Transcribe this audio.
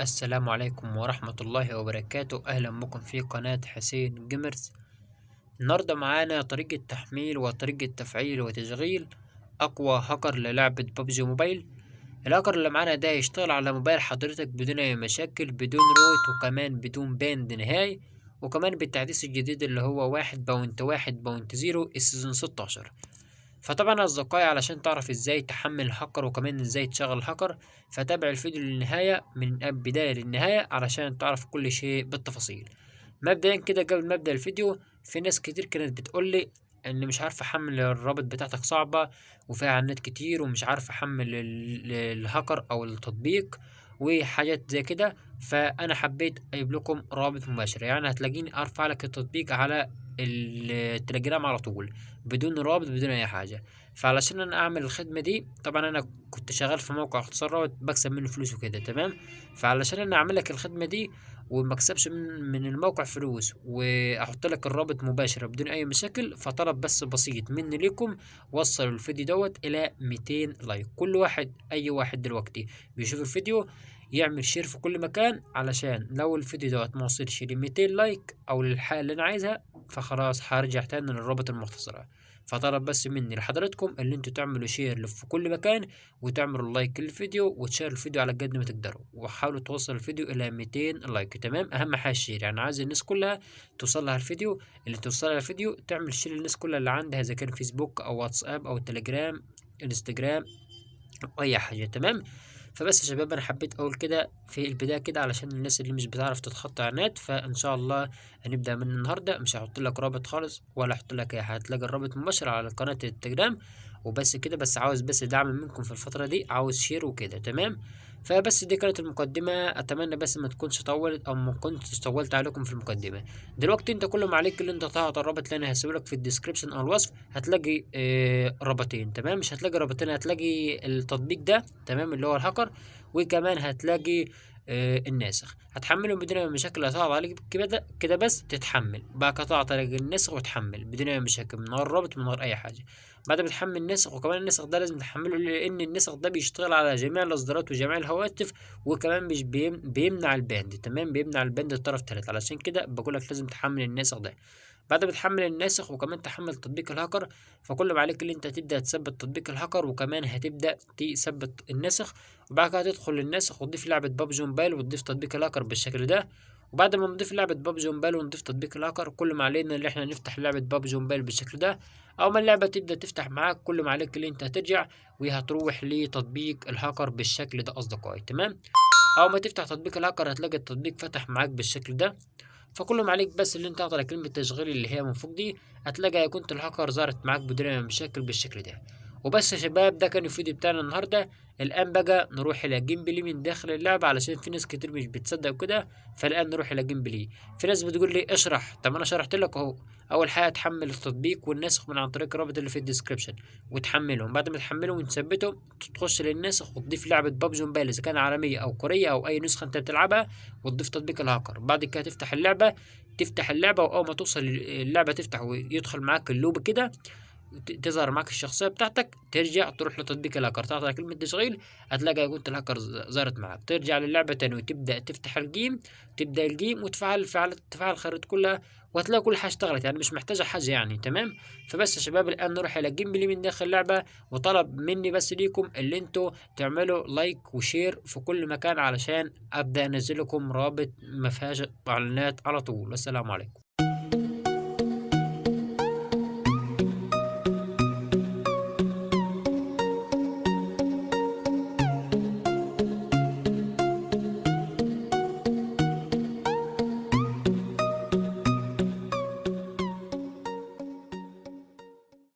السلام عليكم ورحمة الله وبركاته. أهلا بكم في قناة حسين جيمرز. النهاردة معانا طريقة تحميل وطريقة تفعيل وتشغيل أقوى هاكر للعبة ببجي موبايل. الهاكر اللي معانا ده يشتغل على موبايل حضرتك بدون أي مشاكل، بدون روت، وكمان بدون باند نهائي، وكمان بالتحديث الجديد اللي هو 1.1.0 السيزون 16. فطبعا أصدقائي، علشان تعرف ازاي تحمل هاكر وكمان ازاي تشغل هاكر، فتابع الفيديو للنهاية من البداية للنهاية علشان تعرف كل شيء بالتفاصيل. مبدئيا كده قبل ما ابدأ الفيديو، في ناس كتير كانت بتقولي ان مش عارف احمل الرابط بتاعتك صعبة وفيها اعلانات كتير ومش عارف احمل الهاكر او التطبيق وحاجات زي كده. فانا حبيت اجيب لكم رابط مباشر، يعني هتلاقيني ارفع لك التطبيق على التليجرام على طول بدون رابط بدون اي حاجة. فعلشان انا اعمل الخدمة دي، طبعا انا كنت شغال في موقع اختصار رابط بكسب منه فلوس وكده، تمام. فعلشان انا اعمل لك الخدمة دي وما اكسبش من الموقع فلوس واحط لك الرابط مباشرة بدون اي مشاكل، فطلب بس بسيط مني ليكم: وصلوا الفيديو دوت الى 200 لايك. كل واحد، اي واحد دلوقتي بيشوف الفيديو يعمل شير في كل مكان، علشان لو الفيديو دوت ما وصلش ل 200 لايك او للحاجة اللي انا عايزها، فخلاص هرجع تاني للرابط المختصرة. فطلب بس مني لحضراتكم اللي انتوا تعملوا شير في كل مكان، وتعملوا لايك للفيديو، وتشير الفيديو على قد ما تقدروا، وحاولوا توصل الفيديو الى 200 لايك، تمام. اهم حاجه الشير، يعني عايز الناس كلها توصل لها الفيديو. اللي توصل لها الفيديو تعمل شير للناس كلها اللي عندها، اذا كان فيسبوك او واتساب او تليجرام، انستجرام، او اي حاجه، تمام. فبس يا شباب، انا حبيت اقول كده في البدايه كده علشان الناس اللي مش بتعرف تتخطى اعلانات. فان شاء الله هنبدا من النهارده، مش هحط لك رابط خالص ولا احط لك اي حاجه، هتلاقي الرابط مباشر على قناه التليجرام وبس كده. بس عاوز بس دعم منكم في الفتره دي، عاوز شير وكده، تمام. فبس دي كانت المقدمه، اتمنى بس ما تكونش طولت او ما كنتش طولت عليكم في المقدمه. دلوقتي انت كل ما عليك اللي انت تضغط الرابط اللي انا هسيبه لك في الديسكربشن او الوصف، هتلاقي رابطين، تمام. مش هتلاقي رابطين، هتلاقي التطبيق ده، تمام، اللي هو الهاكر، وكمان هتلاقي الناسخ. هتحمله بدون اي مشاكل، هتضغط عليك كده كده بس تتحمل، بعد كده تضغط على النسخ وتحمل بدون اي مشاكل، من غير رابط، من غير اي حاجه. بعد ما تحمل النسخ، وكمان النسخ ده لازم تحمله لان النسخ ده بيشتغل على جميع الاصدارات وجميع الهواتف، وكمان مش بيمنع الباند، تمام، بيمنع الباند الطرف الثالث. علشان كده بقول لك لازم تحمل النسخ ده. بعد ما تحمل الناسخ وكمان تحمل تطبيق الهاكر، فكل ما عليك اللي انت تبدا تثبت تطبيق الهاكر، وكمان هتبدا تثبت النسخ. وبعد كده تدخل النسخ وتضيف لعبه ببجي موبايل وتضيف تطبيق الهاكر بالشكل ده. وبعد ما نضيف لعبه ببجي موبايل ونضيف تطبيق الهاكر، كل ما علينا اللي احنا نفتح لعبه ببجي موبايل بالشكل ده. اول ما اللعبه تبدا تفتح معاك، كل ما عليك اللي انت هترجع وهتروح لتطبيق الهاكر بالشكل ده اصدقائي، تمام. اول ما تفتح تطبيق الهاكر هتلاقي التطبيق فتح معاك بالشكل ده. فكل ما عليك بس اللي انت تضغط على كلمة تشغيل اللي هي من فوق دي، هتلاقي ايقونة الهاكر ظهرت معاك بدون اي مشاكل بالشكل ده. وبس يا شباب، ده كان الفيديو بتاعنا النهارده. الان بقى نروح الى جيم بلاي من داخل اللعبة، علشان في ناس كتير مش بتصدق كده. فالان نروح الى جيم بلاي. في ناس بتقول لي اشرح، طب انا شرحت لك اهو. اول حاجة تحمل التطبيق والنسخ من عن طريق الرابط اللي في الديسكربشن، وتحملهم. بعد ما تحملهم وتثبتهم، تخش للنسخ وتضيف لعبة ببجي موبايل اذا كان عالمية او كورية او اي نسخة انت بتلعبها، وتضيف تطبيق الهاكر. بعد كده تفتح اللعبة، وأول ما توصل اللعبة تفتح ويدخل معاك اللوب كده، تظهر معاك الشخصية بتاعتك، ترجع تروح لتطبيق الهاكر، تضغط على كلمة تشغيل، هتلاقي ايقونة الهاكر ظهرت معاك. ترجع للعبة تاني وتبدأ تفتح الجيم، تبدأ الجيم تفعل الخرائط كلها، وهتلاقي كل حاجة اشتغلت، يعني مش محتاجة حاجة، يعني تمام. فبس يا شباب، الآن نروح إلى جيم بلاي من داخل اللعبة. وطلب مني بس ليكم اللي انتوا تعملوا لايك وشير في كل مكان، علشان أبدأ أنزل لكم رابط ما فيهاش إعلانات على طول. والسلام عليكم.